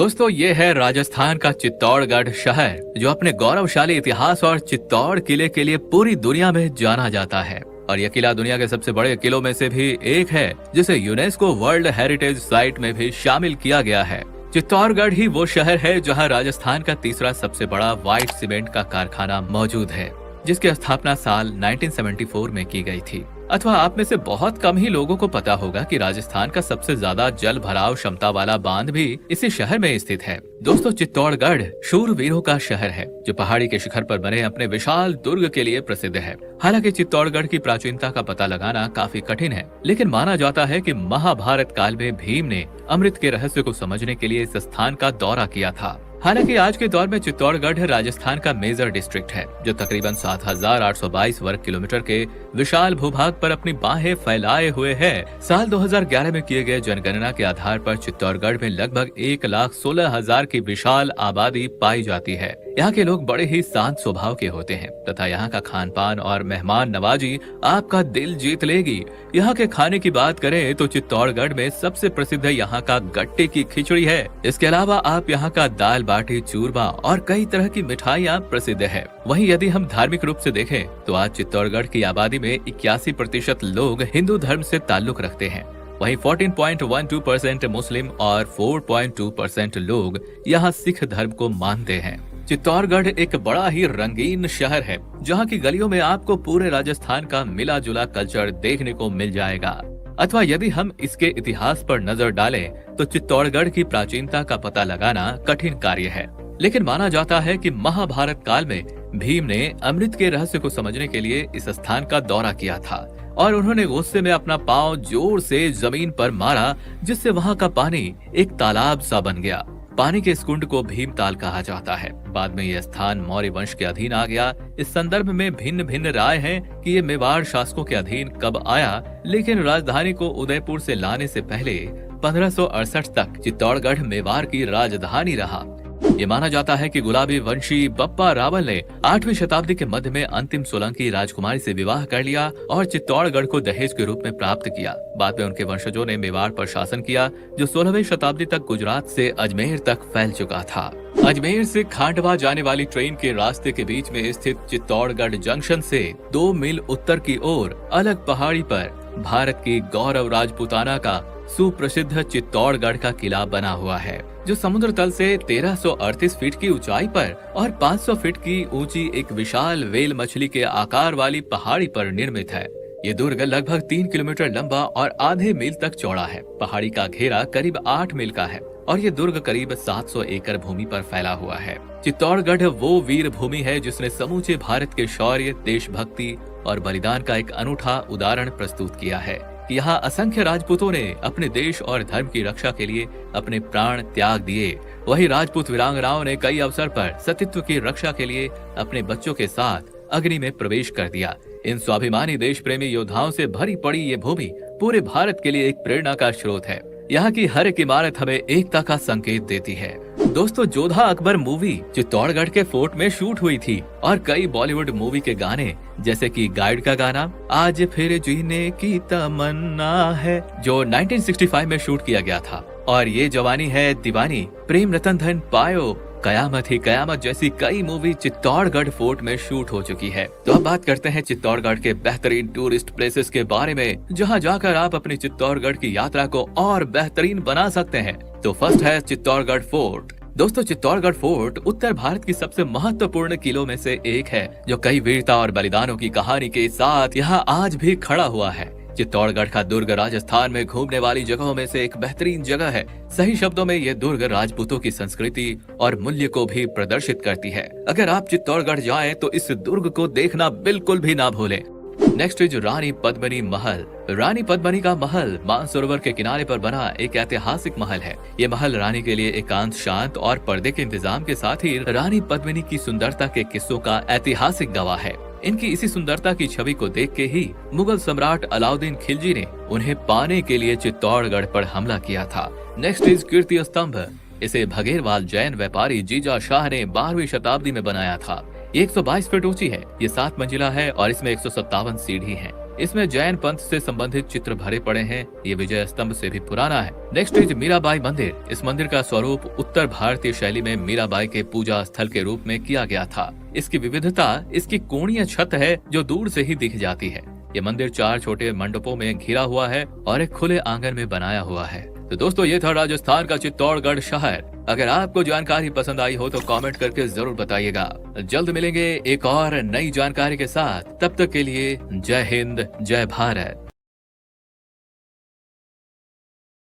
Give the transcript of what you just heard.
दोस्तों ये है राजस्थान का चित्तौड़गढ़ शहर, जो अपने गौरवशाली इतिहास और चित्तौड़ किले के लिए पूरी दुनिया में जाना जाता है। और यह किला दुनिया के सबसे बड़े किलों में से भी एक है, जिसे यूनेस्को वर्ल्ड हेरिटेज साइट में भी शामिल किया गया है। चित्तौड़गढ़ ही वो शहर है जहां राजस्थान का तीसरा सबसे बड़ा व्हाइट सीमेंट का कारखाना मौजूद है, जिसकी स्थापना साल 1974 में की गई थी। अथवा आप में से बहुत कम ही लोगों को पता होगा कि राजस्थान का सबसे ज्यादा जल भराव क्षमता वाला बांध भी इसी शहर में स्थित है। दोस्तों चित्तौड़गढ़ शूरवीरों का शहर है, जो पहाड़ी के शिखर पर बने अपने विशाल दुर्ग के लिए प्रसिद्ध है। हालांकि चित्तौड़गढ़ की प्राचीनता का पता लगाना काफी कठिन है, लेकिन माना जाता है कि महाभारत काल में भीम ने अमृत के रहस्य को समझने के लिए इस स्थान का दौरा किया था। हालांकि आज के दौर में चित्तौड़गढ़ राजस्थान का मेजर डिस्ट्रिक्ट है, जो तकरीबन 7,822 वर्ग किलोमीटर के विशाल भूभाग पर अपनी बाहें फैलाए हुए है। साल 2011 में किए गए जनगणना के आधार पर चित्तौड़गढ़ में लगभग 1,16,000 की विशाल आबादी पाई जाती है। यहाँ के लोग बड़े ही शांत स्वभाव के होते हैं तथा यहाँ का खान पान और मेहमान नवाजी आपका दिल जीत लेगी। यहाँ के खाने की बात करें तो चित्तौड़गढ़ में सबसे प्रसिद्ध यहाँ का गट्टे की खिचड़ी है। इसके अलावा आप यहाँ का दाल बाटी चूरमा और कई तरह की मिठाइयाँ प्रसिद्ध है। वहीं यदि हम धार्मिक रूप से देखें तो आज चित्तौड़गढ़ की आबादी में 81% लोग हिंदू धर्म से ताल्लुक रखते हैं। वहीं 14.12% मुस्लिम और 4.2% लोग यहाँ सिख धर्म को मानते हैं। चित्तौड़गढ़ एक बड़ा ही रंगीन शहर है, जहाँ की गलियों में आपको पूरे राजस्थान का मिला जुला कल्चर देखने को मिल जाएगा। अथवा यदि हम इसके इतिहास पर नजर डालें तो चित्तौड़गढ़ की प्राचीनता का पता लगाना कठिन कार्य है, लेकिन माना जाता है कि महाभारत काल में भीम ने अमृत के रहस्य को समझने के लिए इस स्थान का दौरा किया था और उन्होंने गुस्से में अपना पांव जोर से जमीन पर मारा, जिससे वहां का पानी एक तालाब सा बन गया। पानी के इस कुंड को भीमताल कहा जाता है। बाद में यह स्थान मौर्य वंश के अधीन आ गया। इस संदर्भ में भिन्न भिन्न राय हैं कि ये मेवाड़ शासकों के अधीन कब आया, लेकिन राजधानी को उदयपुर से लाने से पहले 1568 तक चित्तौड़गढ़ मेवाड़ की राजधानी रहा। ये माना जाता है कि गुलाबी वंशी बप्पा रावल ने 8वीं शताब्दी के मध्य में अंतिम सोलंकी राजकुमारी से विवाह कर लिया और चित्तौड़गढ़ को दहेज के रूप में प्राप्त किया। बाद में उनके वंशजों ने मेवाड़ पर शासन किया, जो 16वीं शताब्दी तक गुजरात से अजमेर तक फैल चुका था। अजमेर से खांडवा जाने वाली ट्रेन के रास्ते के बीच में स्थित चित्तौड़गढ़ जंक्शन से 2 मील उत्तर की ओर अलग पहाड़ी पर भारत की गौरव राजपूताना का सुप्रसिद्ध चित्तौड़गढ़ का किला बना हुआ है, जो समुद्र तल से 1338 फीट की ऊंचाई पर और 500 फीट की ऊंची एक विशाल वेल मछली के आकार वाली पहाड़ी पर निर्मित है। ये दुर्ग लगभग 3 किलोमीटर लंबा और आधे मील तक चौड़ा है। पहाड़ी का घेरा करीब 8 मील का है और ये दुर्ग करीब 700 एकड़ भूमि पर फैला हुआ है। चित्तौड़गढ़ वो वीर भूमि है जिसने समूचे भारत के शौर्य, देशभक्ति और बलिदान का एक अनूठा उदाहरण प्रस्तुत किया है। यहाँ असंख्य राजपूतों ने अपने देश और धर्म की रक्षा के लिए अपने प्राण त्याग दिए। वहीं राजपूत वीरांगनाओं ने कई अवसर पर सतीत्व की रक्षा के लिए अपने बच्चों के साथ अग्नि में प्रवेश कर दिया। इन स्वाभिमानी देश प्रेमी योद्धाओं से भरी पड़ी ये भूमि पूरे भारत के लिए एक प्रेरणा का स्रोत है। यहाँ की हर एक इमारत हमें एकता का संकेत देती है। दोस्तों जोधा अकबर मूवी चित्तौड़गढ़ के फोर्ट में शूट हुई थी और कई बॉलीवुड मूवी के गाने जैसे कि गाइड का गाना आज फिर जीने की तमन्ना है, जो 1965 में शूट किया गया था, और ये जवानी है दीवानी, प्रेम रतन धन पायो, कयामत ही कयामत जैसी कई मूवी चित्तौड़गढ़ फोर्ट में शूट हो चुकी है। तो अब बात करते हैं चित्तौड़गढ़ के बेहतरीन टूरिस्ट प्लेसेस के बारे में, जहां जाकर आप अपनी चित्तौड़गढ़ की यात्रा को और बेहतरीन बना सकते हैं। तो फर्स्ट है चित्तौड़गढ़ फोर्ट। दोस्तों चित्तौड़गढ़ फोर्ट उत्तर भारत की सबसे महत्वपूर्ण किलों में से एक है, जो कई वीरता और बलिदानों की कहानी के साथ यहाँ आज भी खड़ा हुआ है। चित्तौड़गढ़ का दुर्ग राजस्थान में घूमने वाली जगहों में से एक बेहतरीन जगह है। सही शब्दों में ये दुर्ग राजपूतों की संस्कृति और मूल्य को भी प्रदर्शित करती है। अगर आप चित्तौड़गढ़ जाएं तो इस दुर्ग को देखना बिल्कुल भी ना भूलें। नेक्स्ट इज रानी पद्मिनी महल। रानी पद्मिनी का महल मानसरोवर के किनारे पर बना एक ऐतिहासिक महल है। ये महल रानी के लिए एकांत, शांत और पर्दे के इंतजाम के साथ ही रानी पद्मिनी की सुंदरता के किस्सों का ऐतिहासिक गवाह है। इनकी इसी सुंदरता की छवि को देख के ही मुगल सम्राट अलाउद्दीन खिलजी ने उन्हें पाने के लिए चित्तौड़गढ़ पर हमला किया था। नेक्स्ट इज कीर्ति स्तंभ। इसे भगेरवाल जैन व्यापारी जीजा शाह ने 12वीं शताब्दी में बनाया था। 122 फीट ऊंची है, ये 7 मंजिला है और इसमें 157 सीढ़ी हैं। इसमें जैन पंथ से संबंधित चित्र भरे पड़े हैं। ये विजय स्तंभ से भी पुराना है। नेक्स्ट इज मीराबाई मंदिर। इस मंदिर का स्वरूप उत्तर भारतीय शैली में मीराबाई के पूजा स्थल के रूप में किया गया था। इसकी विविधता इसकी कोणीय छत है जो दूर से ही दिख जाती है। ये मंदिर 4 छोटे मंडपों में घिरा हुआ है और एक खुले आंगन में बनाया हुआ है। तो दोस्तों ये था राजस्थान का चित्तौड़गढ़ शहर। अगर आपको जानकारी पसंद आई हो तो कमेंट करके जरूर बताइएगा। जल्द मिलेंगे एक और नई जानकारी के साथ। तब तक के लिए जय हिंद, जय भारत।